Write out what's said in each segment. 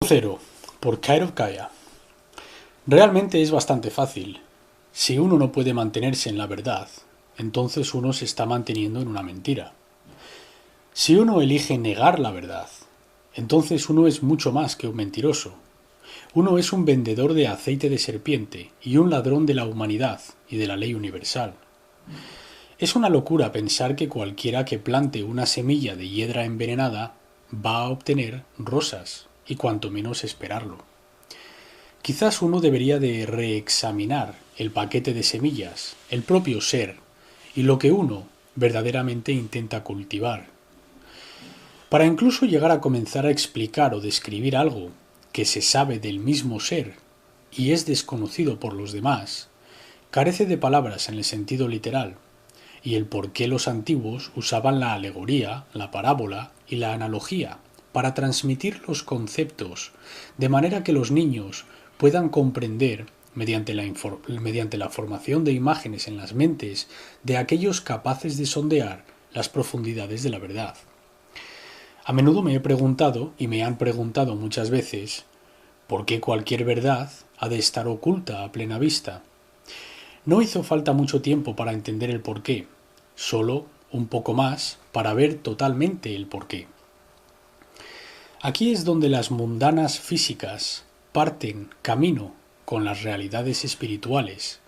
Cero, por Kairo Kaya. Realmente es bastante fácil. Si uno no puede mantenerse en la verdad, entonces uno se está manteniendo en una mentira. Si uno elige negar la verdad, entonces uno es mucho más que un mentiroso. Uno es un vendedor de aceite de serpiente y un ladrón de la humanidad y de la ley universal. Es una locura pensar que cualquiera que plante una semilla de hiedra envenenada va a obtener rosas, y cuanto menos esperarlo. Quizás uno debería de reexaminar el paquete de semillas, el propio ser, y lo que uno verdaderamente intenta cultivar. Para incluso llegar a comenzar a explicar o describir algo que se sabe del mismo ser y es desconocido por los demás, carece de palabras en el sentido literal, y el por qué los antiguos usaban la alegoría, la parábola y la analogía para transmitir los conceptos, de manera que los niños puedan comprender, mediante la formación de imágenes en las mentes de aquellos capaces de sondear las profundidades de la verdad. A menudo me he preguntado, y me han preguntado muchas veces, ¿por qué cualquier verdad ha de estar oculta a plena vista? No hizo falta mucho tiempo para entender el porqué, solo un poco más para ver totalmente el porqué. Aquí es donde las mundanas físicas parten camino con las realidades espirituales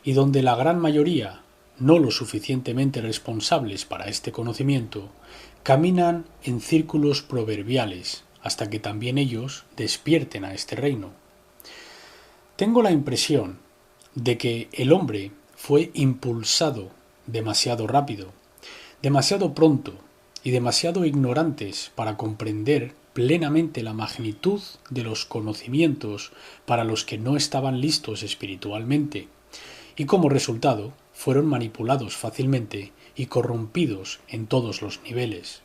y donde la gran mayoría, no lo suficientemente responsables para este conocimiento, caminan en círculos proverbiales hasta que también ellos despierten a este reino. Tengo la impresión de que el hombre fue impulsado demasiado rápido, demasiado pronto y demasiado ignorantes para comprender plenamente la magnitud de los conocimientos para los que no estaban listos espiritualmente, y como resultado fueron manipulados fácilmente y corrompidos en todos los niveles.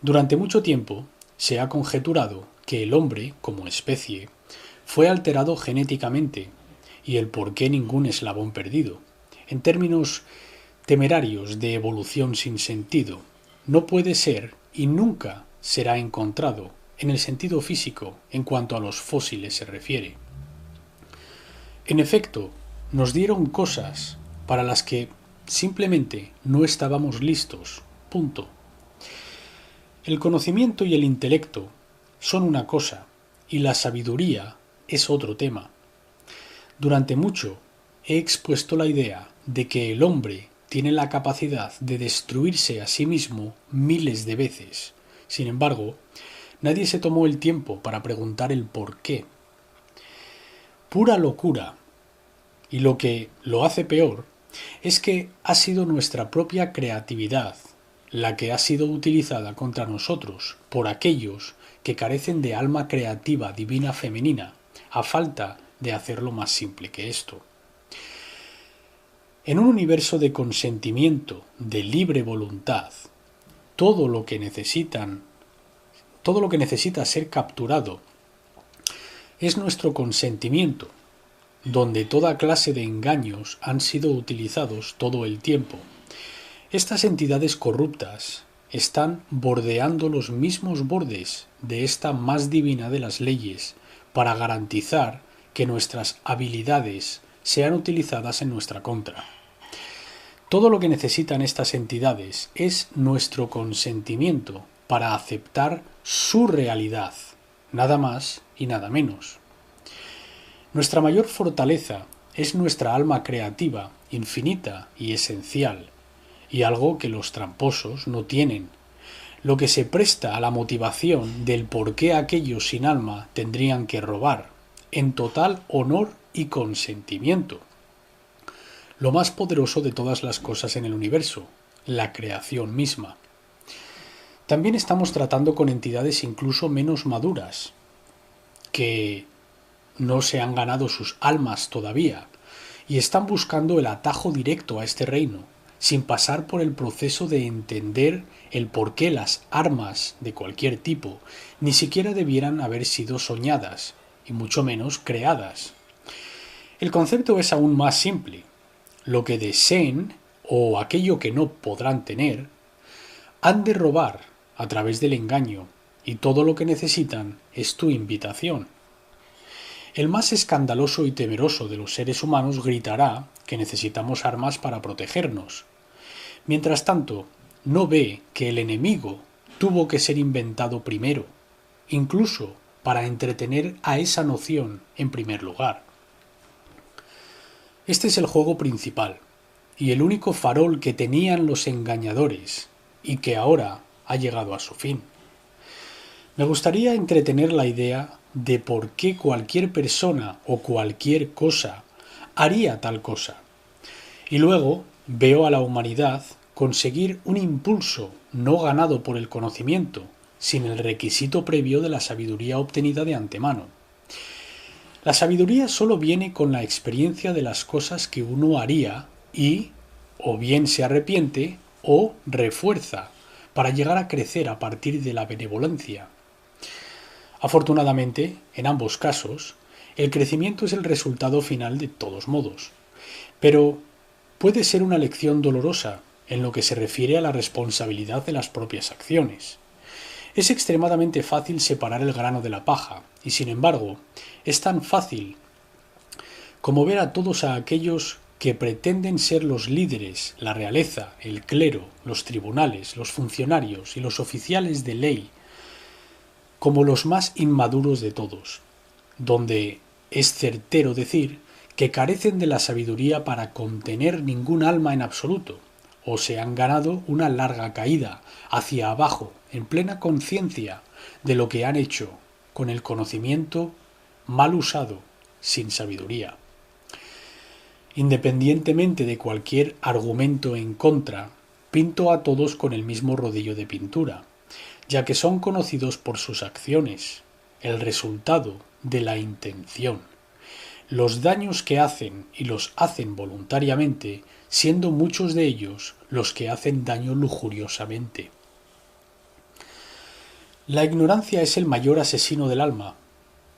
Durante mucho tiempo se ha conjeturado que el hombre, como especie, fue alterado genéticamente, y el por qué ningún eslabón perdido, en términos temerarios de evolución sin sentido, no puede ser y nunca será encontrado en el sentido físico en cuanto a los fósiles se refiere. En efecto, nos dieron cosas para las que simplemente no estábamos listos. Punto. El conocimiento y el intelecto son una cosa y la sabiduría es otro tema. Durante mucho he expuesto la idea de que el hombre tiene la capacidad de destruirse a sí mismo miles de veces. Sin embargo, nadie se tomó el tiempo para preguntar el por qué. Pura locura. Y lo que lo hace peor es que ha sido nuestra propia creatividad la que ha sido utilizada contra nosotros por aquellos que carecen de alma creativa divina femenina, a falta de hacerlo más simple que esto. En un universo de consentimiento, de libre voluntad, todo lo que necesita ser capturado es nuestro consentimiento, donde toda clase de engaños han sido utilizados todo el tiempo. Estas entidades corruptas están bordeando los mismos bordes de esta más divina de las leyes para garantizar que nuestras habilidades sean utilizadas en nuestra contra. Todo lo que necesitan estas entidades es nuestro consentimiento para aceptar su realidad, nada más y nada menos. Nuestra mayor fortaleza es nuestra alma creativa, infinita y esencial, y algo que los tramposos no tienen, lo que se presta a la motivación del por qué aquellos sin alma tendrían que robar, en total honor y consentimiento. Lo más poderoso de todas las cosas en el universo, la creación misma. También estamos tratando con entidades incluso menos maduras, que no se han ganado sus almas todavía, y están buscando el atajo directo a este reino, sin pasar por el proceso de entender el por qué las armas de cualquier tipo ni siquiera debieran haber sido soñadas, y mucho menos creadas. El concepto es aún más simple. Lo que deseen, o aquello que no podrán tener, han de robar a través del engaño, y todo lo que necesitan es tu invitación. El más escandaloso y temeroso de los seres humanos gritará que necesitamos armas para protegernos. Mientras tanto, no ve que el enemigo tuvo que ser inventado primero, incluso para entretener a esa noción en primer lugar. Este es el juego principal, y el único farol que tenían los engañadores, y que ahora ha llegado a su fin. Me gustaría entretener la idea de por qué cualquier persona o cualquier cosa haría tal cosa, y luego veo a la humanidad conseguir un impulso no ganado por el conocimiento, sin el requisito previo de la sabiduría obtenida de antemano. La sabiduría solo viene con la experiencia de las cosas que uno haría y, o bien se arrepiente, o refuerza, para llegar a crecer a partir de la benevolencia. Afortunadamente, en ambos casos, el crecimiento es el resultado final de todos modos, pero puede ser una lección dolorosa en lo que se refiere a la responsabilidad de las propias acciones. Es extremadamente fácil separar el grano de la paja, y sin embargo, es tan fácil como ver a todos aquellos que pretenden ser los líderes, la realeza, el clero, los tribunales, los funcionarios y los oficiales de ley, como los más inmaduros de todos, donde es certero decir que carecen de la sabiduría para contener ningún alma en absoluto, o se han ganado una larga caída hacia abajo, en plena conciencia de lo que han hecho, con el conocimiento mal usado, sin sabiduría. Independientemente de cualquier argumento en contra, pinto a todos con el mismo rodillo de pintura, ya que son conocidos por sus acciones, el resultado de la intención, los daños que hacen y los hacen voluntariamente, siendo muchos de ellos los que hacen daño lujuriosamente. La ignorancia es el mayor asesino del alma,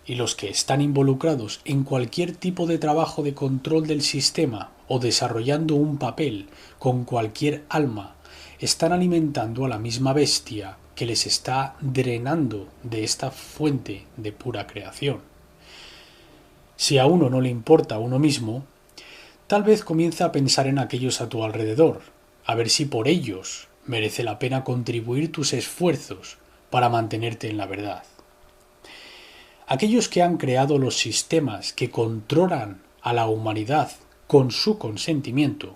y los que están involucrados en cualquier tipo de trabajo de control del sistema o desarrollando un papel con cualquier alma están alimentando a la misma bestia que les está drenando de esta fuente de pura creación. Si a uno no le importa a uno mismo, tal vez comienza a pensar en aquellos a tu alrededor, a ver si por ellos merece la pena contribuir tus esfuerzos para mantenerte en la verdad. Aquellos que han creado los sistemas que controlan a la humanidad con su consentimiento,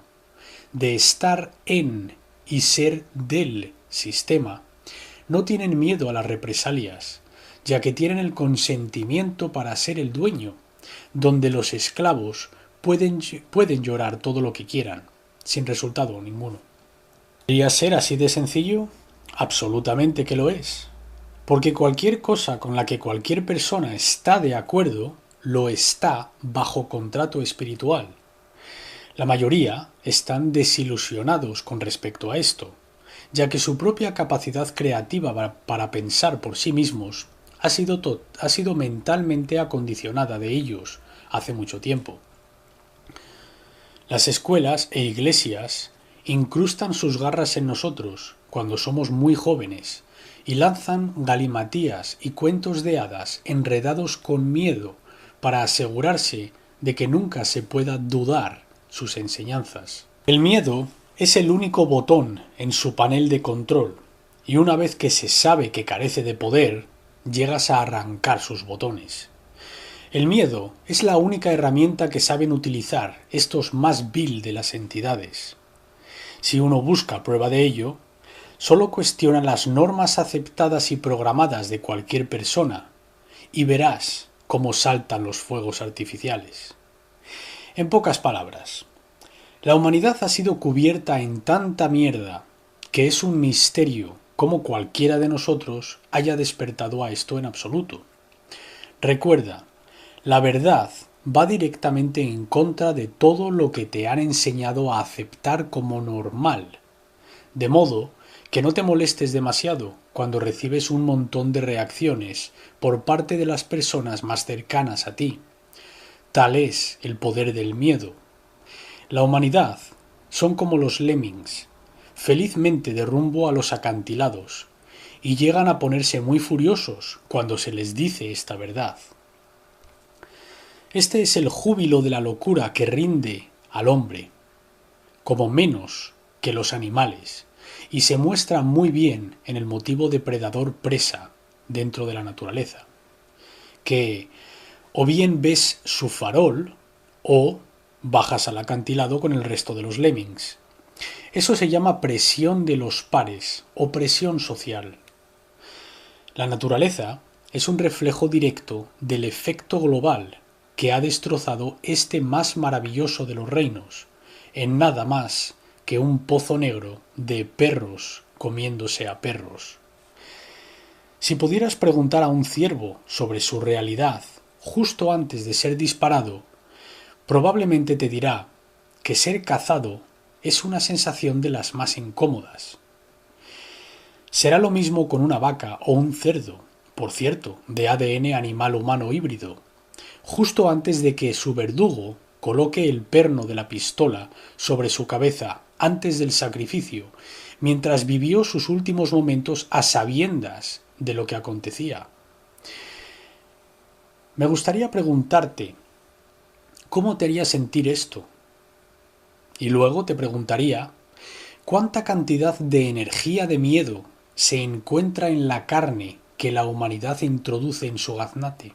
de estar en y ser del sistema, no tienen miedo a las represalias, ya que tienen el consentimiento para ser el dueño, donde los esclavos pueden llorar todo lo que quieran, sin resultado ninguno. ¿Debería ser así de sencillo? Absolutamente que lo es. Porque cualquier cosa con la que cualquier persona está de acuerdo, lo está bajo contrato espiritual. La mayoría están desilusionados con respecto a esto, ya que su propia capacidad creativa para pensar por sí mismos ha sido mentalmente acondicionada de ellos hace mucho tiempo. Las escuelas e iglesias incrustan sus garras en nosotros cuando somos muy jóvenes, y lanzan galimatías y cuentos de hadas enredados con miedo para asegurarse de que nunca se pueda dudar sus enseñanzas. El miedo es el único botón en su panel de control, y una vez que se sabe que carece de poder, llegas a arrancar sus botones. El miedo es la única herramienta que saben utilizar estos más vil de las entidades. Si uno busca prueba de ello, solo cuestiona las normas aceptadas y programadas de cualquier persona y verás cómo saltan los fuegos artificiales. En pocas palabras, la humanidad ha sido cubierta en tanta mierda que es un misterio cómo cualquiera de nosotros haya despertado a esto en absoluto. Recuerda, la verdad va directamente en contra de todo lo que te han enseñado a aceptar como normal, de modo que no te molestes demasiado cuando recibes un montón de reacciones por parte de las personas más cercanas a ti. Tal es el poder del miedo. La humanidad son como los lemmings, felizmente de rumbo a los acantilados, y llegan a ponerse muy furiosos cuando se les dice esta verdad. Este es el júbilo de la locura que rinde al hombre, como menos que los animales, y se muestra muy bien en el motivo depredador-presa dentro de la naturaleza, que o bien ves su farol o bajas al acantilado con el resto de los lemmings. Eso se llama presión de los pares o presión social. La naturaleza es un reflejo directo del efecto global que ha destrozado este más maravilloso de los reinos, en nada más que un pozo negro de perros comiéndose a perros. Si pudieras preguntar a un ciervo sobre su realidad justo antes de ser disparado, probablemente te dirá que ser cazado es una sensación de las más incómodas. Será lo mismo con una vaca o un cerdo, por cierto, de ADN animal-humano híbrido, justo antes de que su verdugo coloque el perno de la pistola sobre su cabeza antes del sacrificio, mientras vivió sus últimos momentos a sabiendas de lo que acontecía. Me gustaría preguntarte, ¿cómo te haría sentir esto? Y luego te preguntaría, ¿cuánta cantidad de energía de miedo se encuentra en la carne que la humanidad introduce en su gaznate?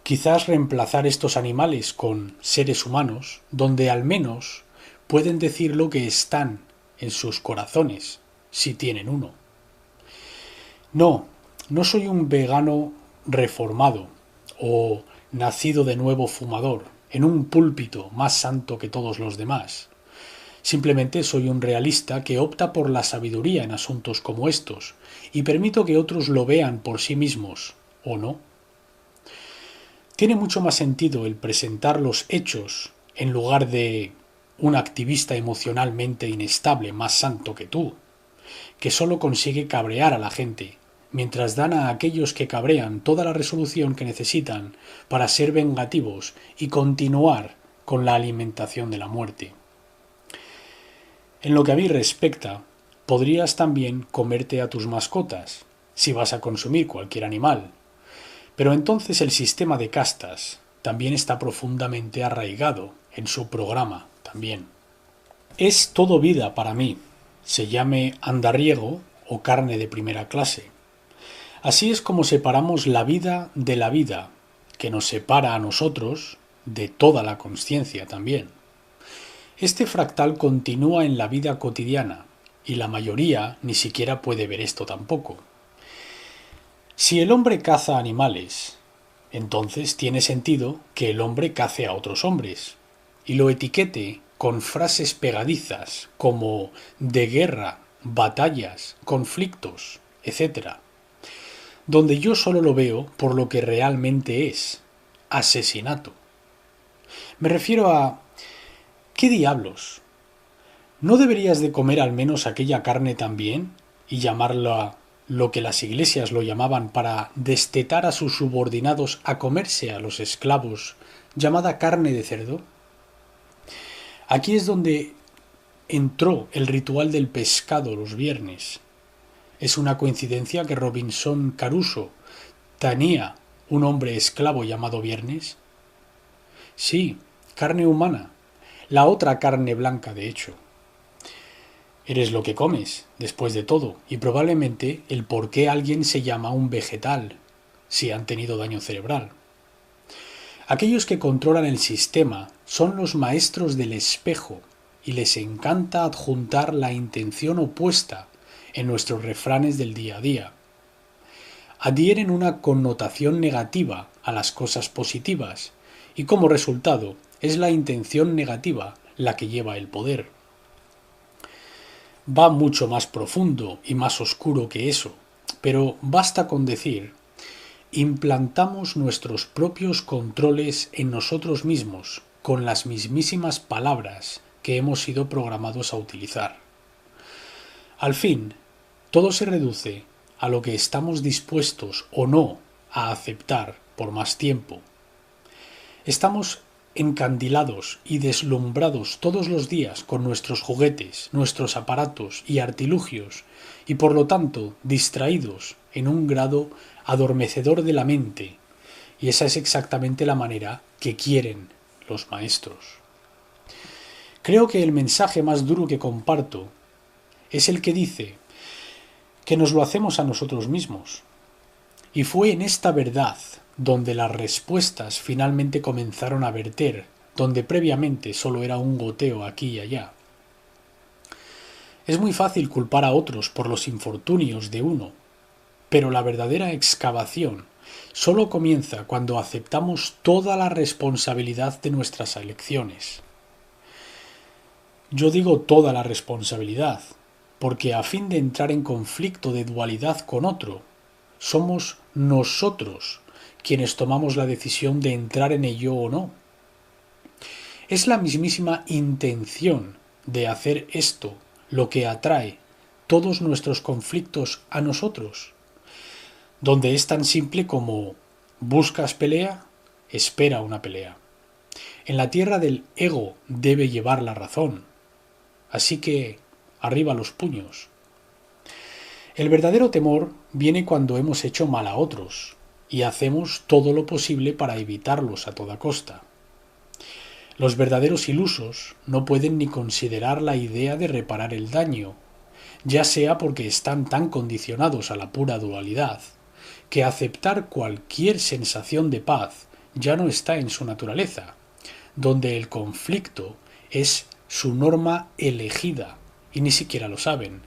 Quizás reemplazar estos animales con seres humanos, donde al menos pueden decir lo que están en sus corazones, si tienen uno. No soy un vegano reformado o nacido de nuevo fumador, en un púlpito más santo que todos los demás. Simplemente soy un realista que opta por la sabiduría en asuntos como estos y permito que otros lo vean por sí mismos, o no. Tiene mucho más sentido el presentar los hechos en lugar de un activista emocionalmente inestable más santo que tú, que solo consigue cabrear a la gente, mientras dan a aquellos que cabrean toda la resolución que necesitan para ser vengativos y continuar con la alimentación de la muerte. En lo que a mí respecta, podrías también comerte a tus mascotas, si vas a consumir cualquier animal, pero entonces el sistema de castas también está profundamente arraigado en su programa también. Es todo vida para mí, se llame andariego o carne de primera clase. Así es como separamos la vida de la vida, que nos separa a nosotros de toda la consciencia también. Este fractal continúa en la vida cotidiana, y la mayoría ni siquiera puede ver esto tampoco. Si el hombre caza animales, entonces tiene sentido que el hombre cace a otros hombres, y lo etiquete con frases pegadizas como de guerra, batallas, conflictos, etc., donde yo solo lo veo por lo que realmente es, asesinato. Me refiero a ¿qué diablos? ¿No deberías de comer al menos aquella carne también y llamarla lo que las iglesias lo llamaban para destetar a sus subordinados a comerse a los esclavos, llamada carne de cerdo? Aquí es donde entró el ritual del pescado los viernes. ¿Es una coincidencia que Robinson Crusoe tenía un hombre esclavo llamado Viernes? Sí, carne humana. La otra carne blanca, de hecho. Eres lo que comes, después de todo, y probablemente el por qué alguien se llama un vegetal, si han tenido daño cerebral. Aquellos que controlan el sistema son los maestros del espejo, y les encanta adjuntar la intención opuesta en nuestros refranes del día a día. Adhieren una connotación negativa a las cosas positivas, y como resultado es la intención negativa la que lleva el poder. Va mucho más profundo y más oscuro que eso, pero basta con decir, implantamos nuestros propios controles en nosotros mismos con las mismísimas palabras que hemos sido programados a utilizar. Al fin, todo se reduce a lo que estamos dispuestos o no a aceptar por más tiempo. Estamos encandilados y deslumbrados todos los días con nuestros juguetes, nuestros aparatos y artilugios, y por lo tanto distraídos en un grado adormecedor de la mente, y esa es exactamente la manera que quieren los maestros. Creo que el mensaje más duro que comparto es el que dice que nos lo hacemos a nosotros mismos. Y fue en esta verdad donde las respuestas finalmente comenzaron a verter, donde previamente solo era un goteo aquí y allá. Es muy fácil culpar a otros por los infortunios de uno, pero la verdadera excavación solo comienza cuando aceptamos toda la responsabilidad de nuestras elecciones. Yo digo toda la responsabilidad, porque a fin de entrar en conflicto de dualidad con otro, somos nosotros quienes tomamos la decisión de entrar en ello o no. Es la mismísima intención de hacer esto lo que atrae todos nuestros conflictos a nosotros, donde es tan simple como buscas pelea, espera una pelea. En la tierra del ego debe llevar la razón, así que arriba los puños. El verdadero temor viene cuando hemos hecho mal a otros y hacemos todo lo posible para evitarlos a toda costa. Los verdaderos ilusos no pueden ni considerar la idea de reparar el daño, ya sea porque están tan condicionados a la pura dualidad, que aceptar cualquier sensación de paz ya no está en su naturaleza, donde el conflicto es su norma elegida y ni siquiera lo saben.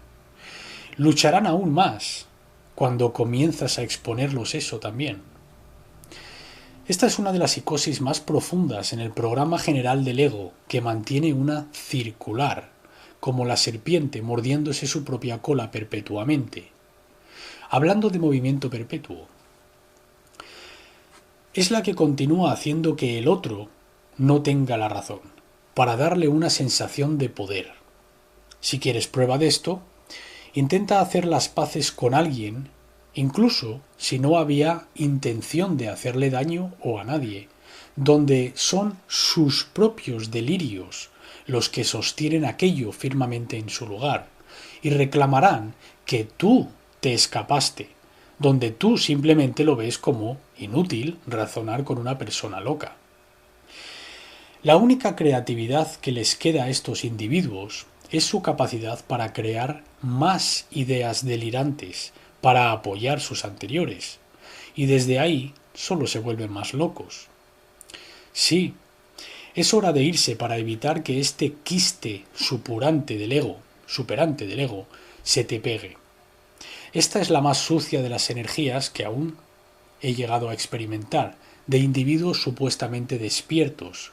Lucharán aún más cuando comienzas a exponerlos eso también. Esta es una de las psicosis más profundas en el programa general del ego, que mantiene una circular, como la serpiente mordiéndose su propia cola perpetuamente. Hablando de movimiento perpetuo, es la que continúa haciendo que el otro no tenga la razón, para darle una sensación de poder. Si quieres prueba de esto, intenta hacer las paces con alguien, incluso si no había intención de hacerle daño o a nadie, donde son sus propios delirios los que sostienen aquello firmemente en su lugar, y reclamarán que tú te escapaste, donde tú simplemente lo ves como inútil razonar con una persona loca. La única creatividad que les queda a estos individuos es su capacidad para crear más ideas delirantes para apoyar sus anteriores, y desde ahí solo se vuelven más locos. Sí, es hora de irse para evitar que este quiste superante del ego, se te pegue. Esta es la más sucia de las energías que aún he llegado a experimentar, de individuos supuestamente despiertos,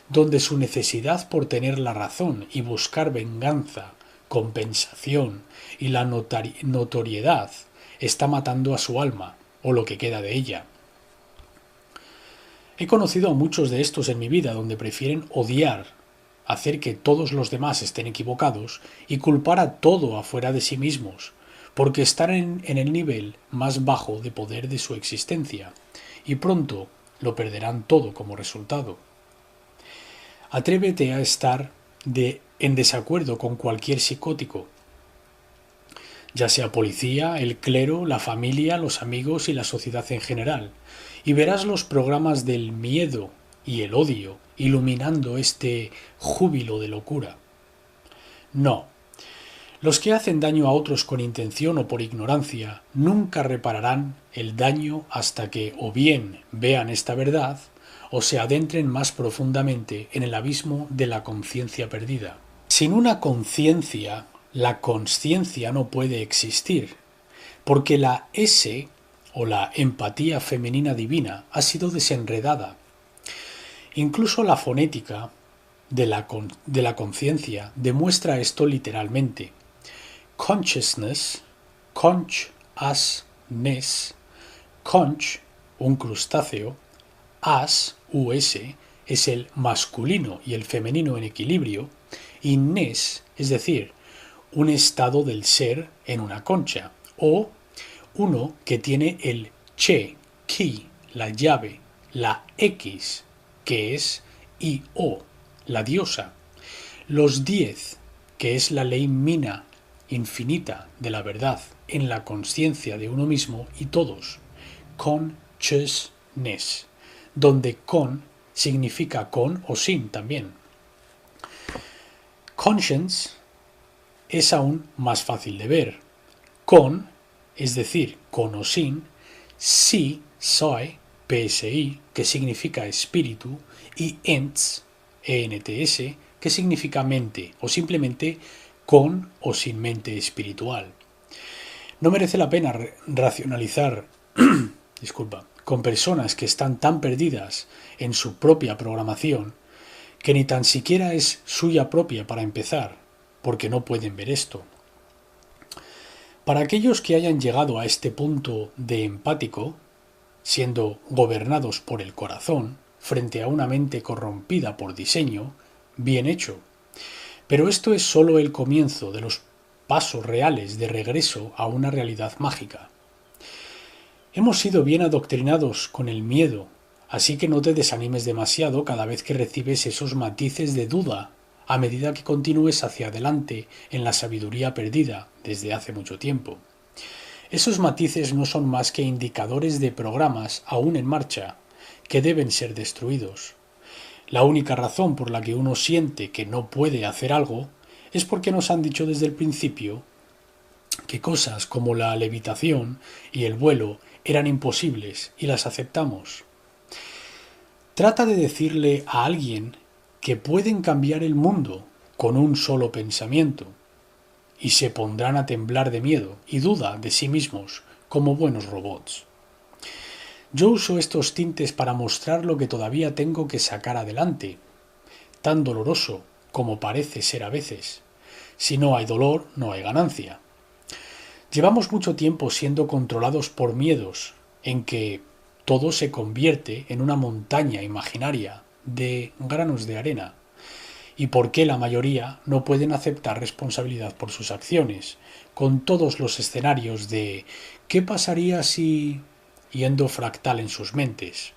donde su necesidad por tener la razón y buscar venganza, compensación y la notoriedad está matando a su alma, o lo que queda de ella. He conocido a muchos de estos en mi vida, donde prefieren odiar, hacer que todos los demás estén equivocados y culpar a todo afuera de sí mismos, porque están en el nivel más bajo de poder de su existencia, y pronto lo perderán todo como resultado. Atrévete a estar en desacuerdo con cualquier psicótico, ya sea policía, el clero, la familia, los amigos y la sociedad en general, y verás los programas del miedo y el odio iluminando este júbilo de locura. No, los que hacen daño a otros con intención o por ignorancia nunca repararán el daño hasta que o bien vean esta verdad o se adentren más profundamente en el abismo de la conciencia perdida. Sin una conciencia, la consciencia no puede existir, porque la S o la empatía femenina divina ha sido desenredada. Incluso la fonética de la conciencia demuestra esto literalmente. Consciousness, conch, as, ness, conch, un crustáceo, as, us, es el masculino y el femenino en equilibrio, y ness, es decir, un estado del ser en una concha, o uno que tiene el che, key, la llave, la X, que es y O, la diosa, los 10, que es la ley mina infinita de la verdad en la conciencia de uno mismo y todos, consciousness, donde con significa con o sin también. Conscience es aún más fácil de ver. Con, es decir, con o sin, sí, soy, PSI, que significa espíritu, y ENTS, ENTS, que significa mente, o simplemente con o sin mente espiritual. No merece la pena racionalizar con personas que están tan perdidas en su propia programación que ni tan siquiera es suya propia para empezar, porque no pueden ver esto. Para aquellos que hayan llegado a este punto de empático, siendo gobernados por el corazón, frente a una mente corrompida por diseño, bien hecho. Pero esto es solo el comienzo de los pasos reales de regreso a una realidad mágica. Hemos sido bien adoctrinados con el miedo, así que no te desanimes demasiado cada vez que recibes esos matices de duda a medida que continúes hacia adelante en la sabiduría perdida desde hace mucho tiempo. Esos matices no son más que indicadores de programas aún en marcha, que deben ser destruidos. La única razón por la que uno siente que no puede hacer algo es porque nos han dicho desde el principio que cosas como la levitación y el vuelo eran imposibles y las aceptamos. Trata de decirle a alguien que pueden cambiar el mundo con un solo pensamiento, y se pondrán a temblar de miedo y duda de sí mismos como buenos robots. Yo uso estos tintes para mostrar lo que todavía tengo que sacar adelante, tan doloroso como parece ser a veces. Si no hay dolor, no hay ganancia. Llevamos mucho tiempo siendo controlados por miedos, en que todo se convierte en una montaña imaginaria de granos de arena, y por qué la mayoría no pueden aceptar responsabilidad por sus acciones, con todos los escenarios de ¿qué pasaría si...? Yendo fractal en sus mentes.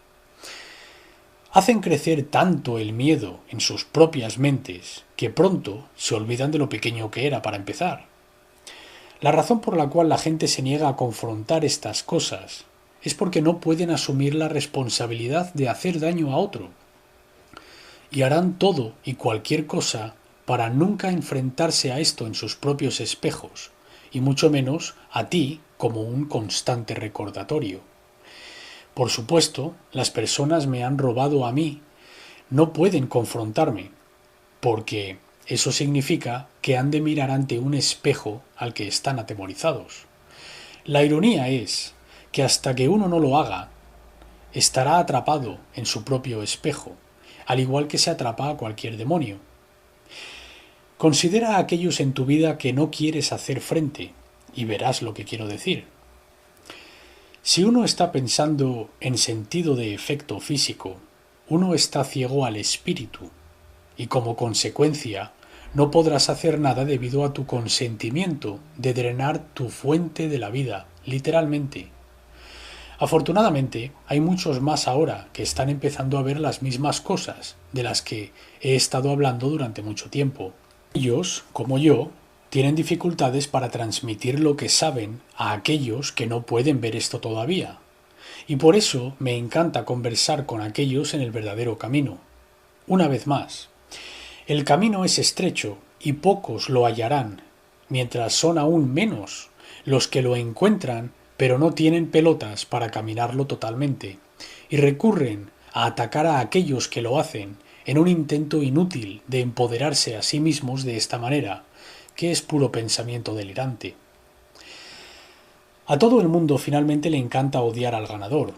Hacen crecer tanto el miedo en sus propias mentes que pronto se olvidan de lo pequeño que era para empezar. La razón por la cual la gente se niega a confrontar estas cosas es porque no pueden asumir la responsabilidad de hacer daño a otro. Y harán todo y cualquier cosa para nunca enfrentarse a esto en sus propios espejos, y mucho menos a ti como un constante recordatorio. Por supuesto, las personas me han robado a mí, no pueden confrontarme, porque eso significa que han de mirar ante un espejo al que están atemorizados. La ironía es que hasta que uno no lo haga, estará atrapado en su propio espejo, al igual que se atrapa a cualquier demonio. Considera a aquellos en tu vida que no quieres hacer frente, y verás lo que quiero decir. Si uno está pensando en sentido de efecto físico, uno está ciego al espíritu, y como consecuencia no podrás hacer nada debido a tu consentimiento de drenar tu fuente de la vida, literalmente. Afortunadamente, hay muchos más ahora que están empezando a ver las mismas cosas de las que he estado hablando durante mucho tiempo. Ellos, como yo, tienen dificultades para transmitir lo que saben a aquellos que no pueden ver esto todavía. Y por eso me encanta conversar con aquellos en el verdadero camino. Una vez más, el camino es estrecho y pocos lo hallarán, mientras son aún menos los que lo encuentran pero no tienen pelotas para caminarlo totalmente, y recurren a atacar a aquellos que lo hacen en un intento inútil de empoderarse a sí mismos de esta manera, que es puro pensamiento delirante. A todo el mundo finalmente le encanta odiar al ganador,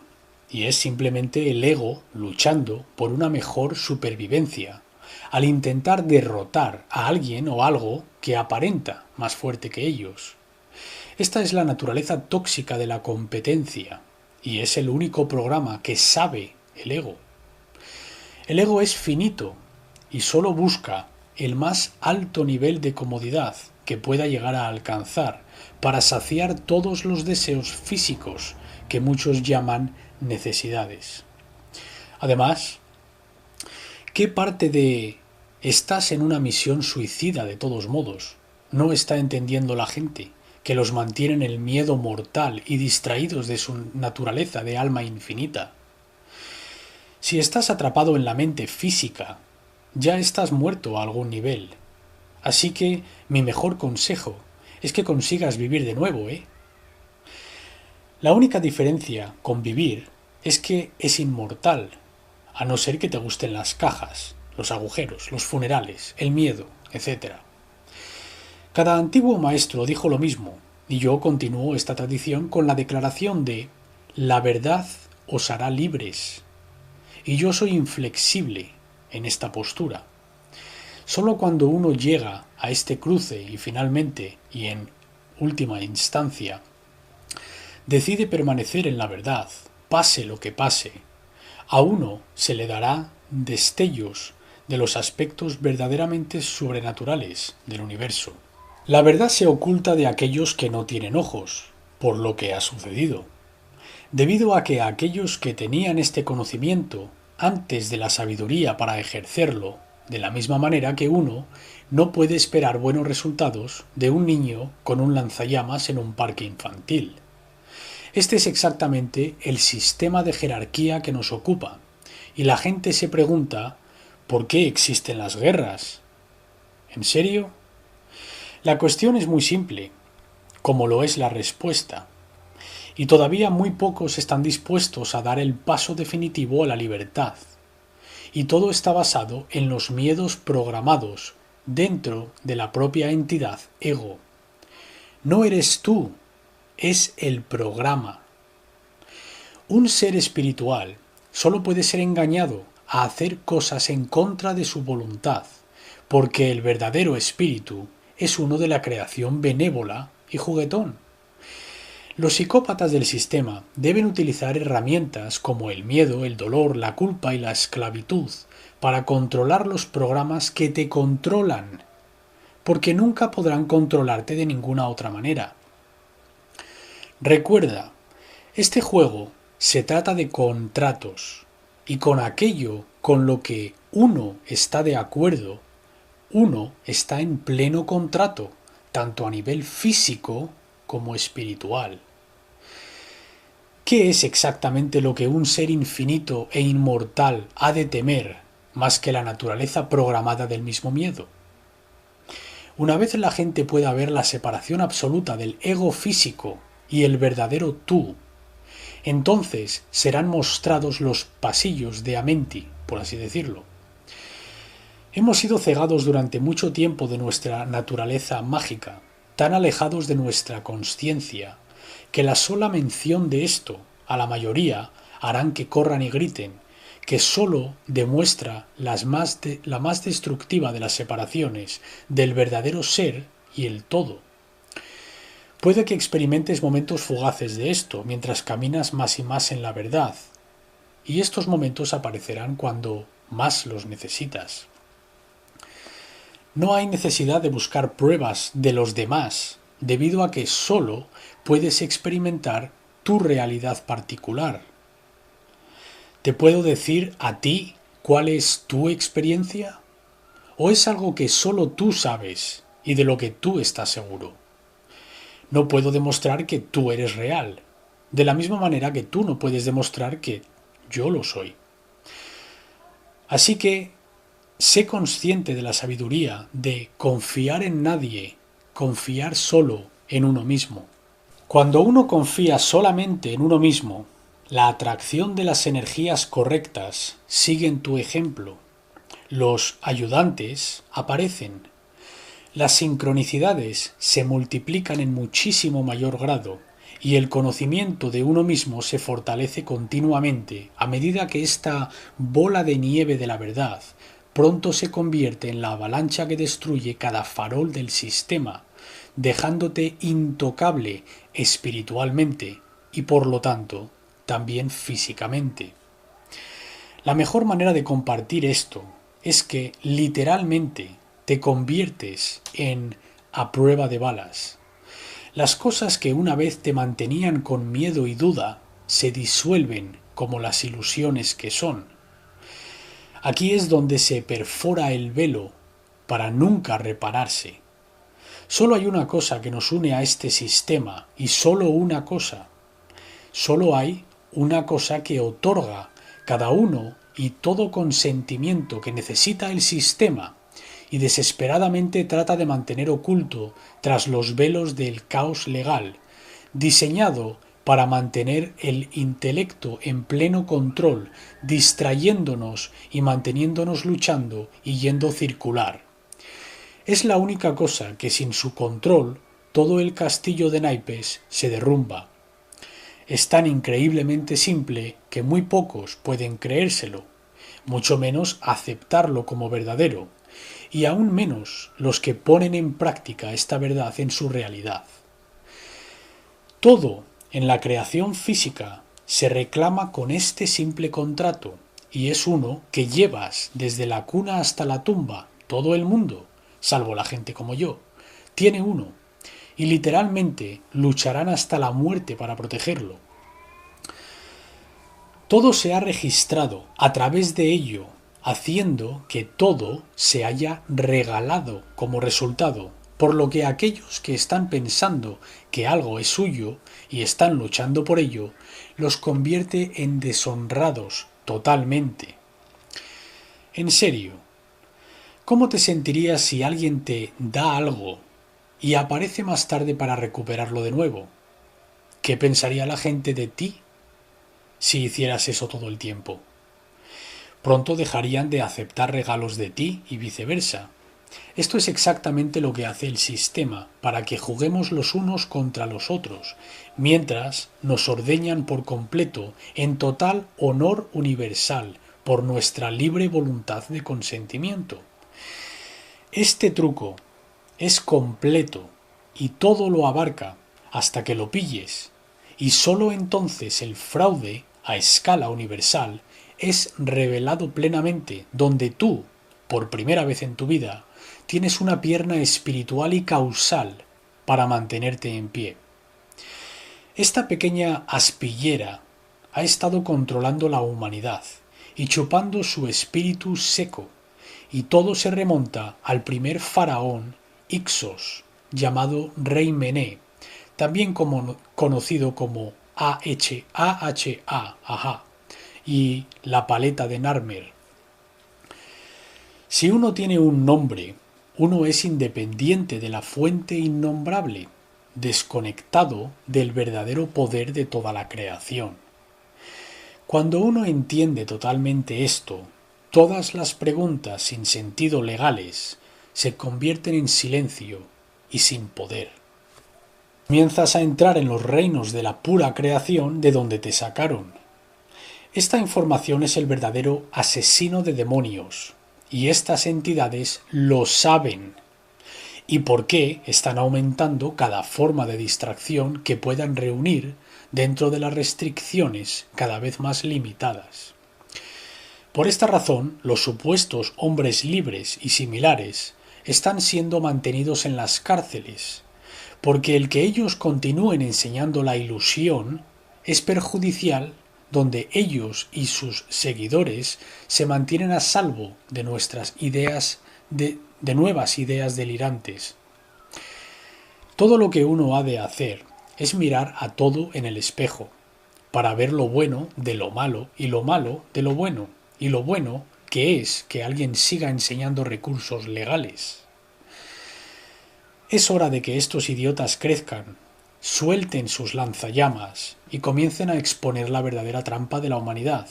y es simplemente el ego luchando por una mejor supervivencia, al intentar derrotar a alguien o algo que aparenta más fuerte que ellos. Esta es la naturaleza tóxica de la competencia, y es el único programa que sabe el ego. El ego es finito y solo busca el más alto nivel de comodidad que pueda llegar a alcanzar para saciar todos los deseos físicos que muchos llaman necesidades. Además, ¿Qué parte de estás en una misión suicida de todos modos no está entendiendo la gente, que los mantiene en el miedo mortal y distraídos de su naturaleza de alma infinita? Si estás atrapado en la mente física, ya estás muerto a algún nivel. Así que mi mejor consejo es que consigas vivir de nuevo, ¿eh? La única diferencia con vivir es que es inmortal, a no ser que te gusten las cajas, los agujeros, los funerales, el miedo, etc. Cada antiguo maestro dijo lo mismo, y yo continúo esta tradición con la declaración de «La verdad os hará libres». Y yo soy inflexible en esta postura. Solo cuando uno llega a este cruce y finalmente, y en última instancia, decide permanecer en la verdad, pase lo que pase, a uno se le dará destellos de los aspectos verdaderamente sobrenaturales del universo. La verdad se oculta de aquellos que no tienen ojos, por lo que ha sucedido, debido a que aquellos que tenían este conocimiento antes de la sabiduría para ejercerlo, de la misma manera que uno no puede esperar buenos resultados de un niño con un lanzallamas en un parque infantil. Este es exactamente el sistema de jerarquía que nos ocupa, y la gente se pregunta ¿por qué existen las guerras? ¿En serio? La cuestión es muy simple, como lo es la respuesta, y todavía muy pocos están dispuestos a dar el paso definitivo a la libertad. Y todo está basado en los miedos programados dentro de la propia entidad ego. No eres tú, es el programa. Un ser espiritual solo puede ser engañado a hacer cosas en contra de su voluntad, porque el verdadero espíritu es uno de la creación benévola y juguetón. Los psicópatas del sistema deben utilizar herramientas como el miedo, el dolor, la culpa y la esclavitud para controlar los programas que te controlan, porque nunca podrán controlarte de ninguna otra manera. Recuerda, este juego se trata de contratos, y con aquello con lo que uno está de acuerdo, uno está en pleno contrato, tanto a nivel físico como espiritual. ¿Qué es exactamente lo que un ser infinito e inmortal ha de temer más que la naturaleza programada del mismo miedo? Una vez la gente pueda ver la separación absoluta del ego físico y el verdadero tú, entonces serán mostrados los pasillos de Amenti, por así decirlo. Hemos sido cegados durante mucho tiempo de nuestra naturaleza mágica, tan alejados de nuestra consciencia, que la sola mención de esto a la mayoría harán que corran y griten, que sólo demuestra la más destructiva de las separaciones del verdadero ser y el todo. Puede que experimentes momentos fugaces de esto mientras caminas más y más en la verdad, y estos momentos aparecerán cuando más los necesitas. No hay necesidad de buscar pruebas de los demás, debido a que solo puedes experimentar tu realidad particular. ¿Te puedo decir a ti cuál es tu experiencia? ¿O es algo que solo tú sabes y de lo que tú estás seguro? No puedo demostrar que tú eres real, de la misma manera que tú no puedes demostrar que yo lo soy. Así que sé consciente de la sabiduría de confiar en nadie, confiar solo en uno mismo. Cuando uno confía solamente en uno mismo, la atracción de las energías correctas siguen tu ejemplo. Los ayudantes aparecen. Las sincronicidades se multiplican en muchísimo mayor grado y el conocimiento de uno mismo se fortalece continuamente a medida que esta bola de nieve de la verdad pronto se convierte en la avalancha que destruye cada farol del sistema, dejándote intocable espiritualmente y por lo tanto también físicamente. La mejor manera de compartir esto es que literalmente te conviertes en a prueba de balas. Las cosas que una vez te mantenían con miedo y duda se disuelven como las ilusiones que son. Aquí es donde se perfora el velo para nunca repararse. Solo hay una cosa que nos une a este sistema, y solo una cosa. Solo hay una cosa que otorga cada uno y todo consentimiento que necesita el sistema, y desesperadamente trata de mantener oculto tras los velos del caos legal, diseñado para mantener el intelecto en pleno control, distrayéndonos y manteniéndonos luchando y yendo circular. Es la única cosa que sin su control todo el castillo de naipes se derrumba. Es tan increíblemente simple que muy pocos pueden creérselo, mucho menos aceptarlo como verdadero, y aún menos los que ponen en práctica esta verdad en su realidad. Todo en la creación física se reclama con este simple contrato, y es uno que llevas desde la cuna hasta la tumba. Todo el mundo, salvo la gente como yo, tiene uno, y literalmente lucharán hasta la muerte para protegerlo. Todo se ha registrado a través de ello, haciendo que todo se haya regalado como resultado, por lo que aquellos que están pensando que algo es suyo y están luchando por ello, los convierte en deshonrados totalmente. En serio, ¿cómo te sentirías si alguien te da algo y aparece más tarde para recuperarlo de nuevo? ¿Qué pensaría la gente de ti si hicieras eso todo el tiempo? Pronto dejarían de aceptar regalos de ti y viceversa. Esto es exactamente lo que hace el sistema para que juguemos los unos contra los otros, mientras nos ordeñan por completo en total honor universal por nuestra libre voluntad de consentimiento. Este truco es completo y todo lo abarca hasta que lo pilles, y sólo entonces el fraude a escala universal es revelado plenamente, donde tú, por primera vez en tu vida, tienes una pierna espiritual y causal para mantenerte en pie. Esta pequeña aspillera ha estado controlando la humanidad y chupando su espíritu seco, y todo se remonta al primer faraón Ixos, llamado Rey Mené, también conocido como AHA, y la paleta de Narmer. Si uno tiene un nombre, uno es independiente de la fuente innombrable, desconectado del verdadero poder de toda la creación. Cuando uno entiende totalmente esto, todas las preguntas sin sentido legales se convierten en silencio y sin poder. Comienzas a entrar en los reinos de la pura creación de donde te sacaron. Esta información es el verdadero asesino de demonios, y estas entidades lo saben. ¿Y por qué están aumentando cada forma de distracción que puedan reunir dentro de las restricciones cada vez más limitadas? Por esta razón, los supuestos hombres libres y similares están siendo mantenidos en las cárceles, porque el que ellos continúen enseñando la ilusión es perjudicial, donde ellos y sus seguidores se mantienen a salvo de nuestras ideas, de nuevas ideas delirantes. Todo lo que uno ha de hacer es mirar a todo en el espejo, para ver lo bueno de lo malo y lo malo de lo bueno, y lo bueno que es que alguien siga enseñando recursos legales. Es hora de que estos idiotas crezcan, suelten sus lanzallamas y comiencen a exponer la verdadera trampa de la humanidad,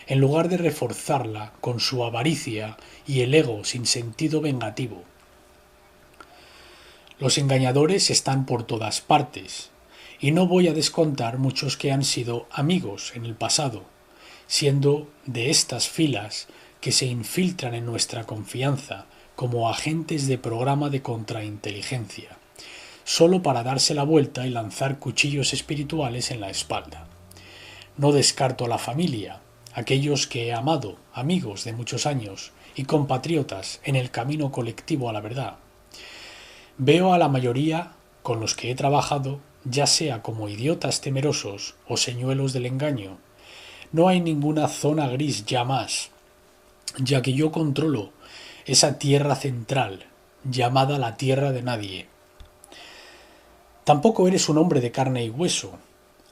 en lugar de reforzarla con su avaricia y el ego sin sentido vengativo. Los engañadores están por todas partes, y no voy a descontar muchos que han sido amigos en el pasado, siendo de estas filas que se infiltran en nuestra confianza como agentes de programa de contrainteligencia, solo para darse la vuelta y lanzar cuchillos espirituales en la espalda. No descarto a la familia, aquellos que he amado, amigos de muchos años y compatriotas en el camino colectivo a la verdad. Veo a la mayoría con los que he trabajado, ya sea como idiotas temerosos o señuelos del engaño. No hay ninguna zona gris ya más. ya que yo controlo esa tierra central, llamada la tierra de nadie. Tampoco eres un hombre de carne y hueso,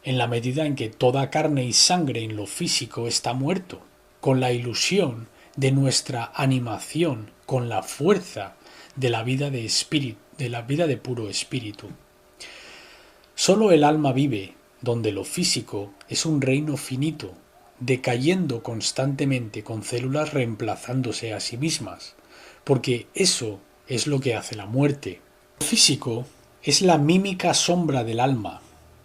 en la medida en que toda carne y sangre en lo físico está muerto, con la ilusión de nuestra animación, con la fuerza de la vida de espíritu, de la vida de puro espíritu. Solo el alma vive, donde lo físico es un reino finito, decayendo constantemente con células reemplazándose a sí mismas, porque eso es lo que hace la muerte. Lo físico es la mímica sombra del alma,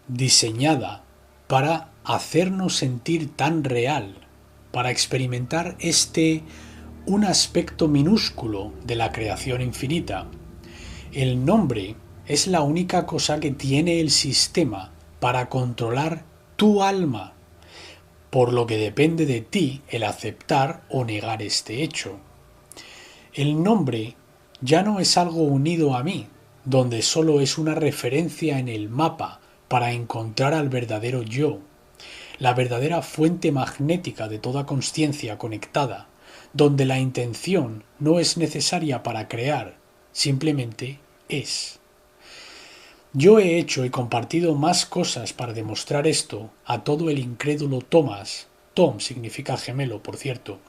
diseñada para hacernos sentir tan real, para experimentar un aspecto minúsculo de la creación infinita. El nombre es la única cosa que tiene el sistema para controlar tu alma, por lo que depende de ti el aceptar o negar este hecho. El nombre ya no es algo unido a mí, donde solo es una referencia en el mapa para encontrar al verdadero yo, la verdadera fuente magnética de toda consciencia conectada, donde la intención no es necesaria para crear, simplemente es. Yo he hecho y compartido más cosas para demostrar esto a todo el incrédulo Thomas, Tom significa gemelo, por cierto,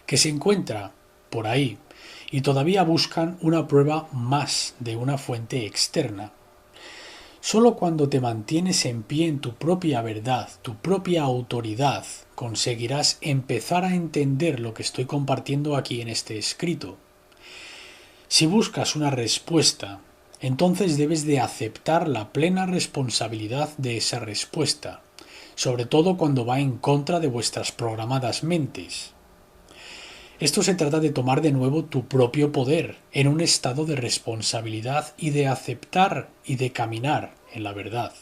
que se encuentra por ahí y todavía buscan una prueba más de una fuente externa. Solo cuando te mantienes en pie en tu propia verdad, tu propia autoridad, conseguirás empezar a entender lo que estoy compartiendo aquí en este escrito. Si buscas una respuesta, entonces debes de aceptar la plena responsabilidad de esa respuesta, sobre todo cuando va en contra de vuestras programadas mentes. Esto se trata de tomar de nuevo tu propio poder en un estado de responsabilidad y de aceptar y de caminar en la verdad.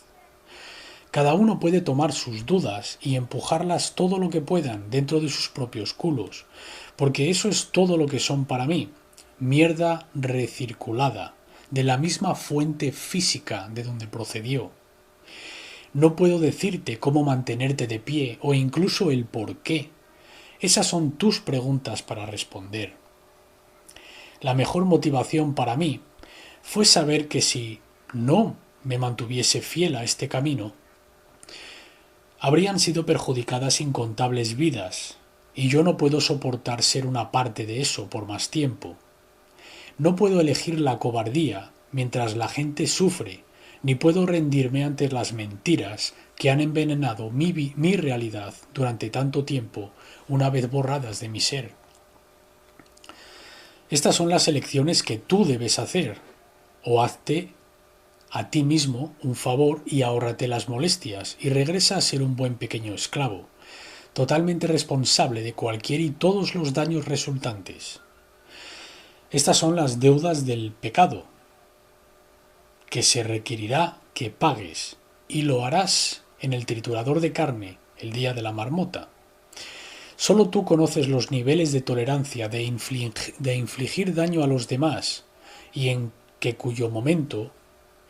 Cada uno puede tomar sus dudas y empujarlas todo lo que puedan dentro de sus propios culos, porque eso es todo lo que son para mí, mierda recirculada, de la misma fuente física de donde procedió. No puedo decirte cómo mantenerte de pie o incluso el por qué. Esas son tus preguntas para responder. La mejor motivación para mí fue saber que si no me mantuviese fiel a este camino, habrían sido perjudicadas incontables vidas, y yo no puedo soportar ser una parte de eso por más tiempo. No puedo elegir la cobardía mientras la gente sufre, ni puedo rendirme ante las mentiras que han envenenado mi realidad durante tanto tiempo, una vez borradas de mi ser. Estas son las elecciones que tú debes hacer, o hazte a ti mismo un favor y ahórrate las molestias y regresa a ser un buen pequeño esclavo, totalmente responsable de cualquier y todos los daños resultantes. Estas son las deudas del pecado, que se requerirá que pagues, y lo harás en el triturador de carne el día de la marmota. Solo tú conoces los niveles de tolerancia de infligir daño a los demás y en cuyo momento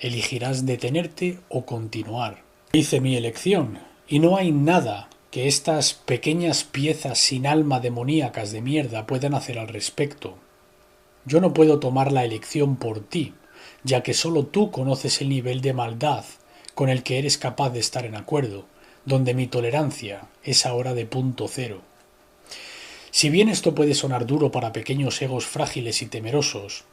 elegirás detenerte o continuar. Hice mi elección y no hay nada que estas pequeñas piezas sin alma demoníacas de mierda puedan hacer al respecto. Yo no puedo tomar la elección por ti, ya que solo tú conoces el nivel de maldad con el que eres capaz de estar en acuerdo, donde mi tolerancia es ahora de punto cero. Si bien esto puede sonar duro para pequeños egos frágiles y temerosos,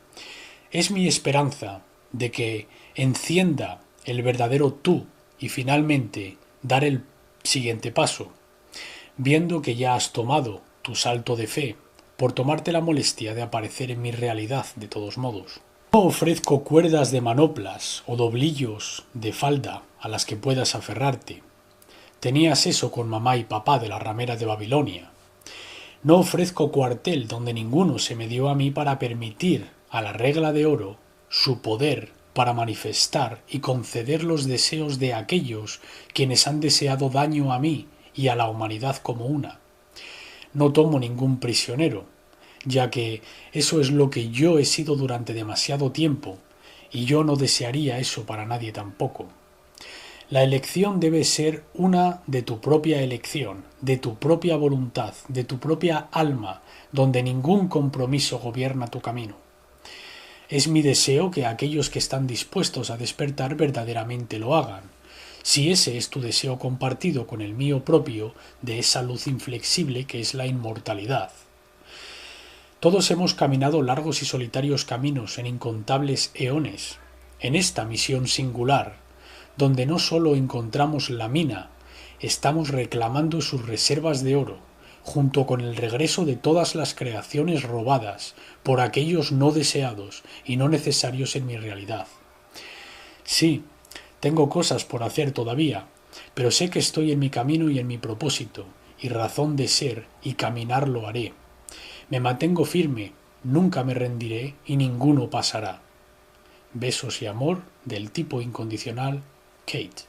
es mi esperanza de que encienda el verdadero tú y finalmente dar el siguiente paso, viendo que ya has tomado tu salto de fe por tomarte la molestia de aparecer en mi realidad de todos modos. No ofrezco cuerdas de manoplas o doblillos de falda a las que puedas aferrarte. Tenías eso con mamá y papá de la ramera de Babilonia. No ofrezco cuartel donde ninguno se me dio a mí para permitir a la regla de oro su poder para manifestar y conceder los deseos de aquellos quienes han deseado daño a mí y a la humanidad como una. No tomo ningún prisionero, ya que eso es lo que yo he sido durante demasiado tiempo, y yo no desearía eso para nadie tampoco. La elección debe ser una de tu propia elección, de tu propia voluntad, de tu propia alma, donde ningún compromiso gobierna tu camino. Es mi deseo que aquellos que están dispuestos a despertar verdaderamente lo hagan. Si ese es tu deseo compartido con el mío propio, de esa luz inflexible que es la inmortalidad. Todos hemos caminado largos y solitarios caminos en incontables eones, en esta misión singular, donde no sólo encontramos la mina, estamos reclamando sus reservas de oro, junto con el regreso de todas las creaciones robadas por aquellos no deseados y no necesarios en mi realidad. Sí, tengo cosas por hacer todavía, pero sé que estoy en mi camino y en mi propósito, y razón de ser, y caminar lo haré. Me mantengo firme, nunca me rendiré y ninguno pasará. Besos y amor del tipo incondicional, Kate.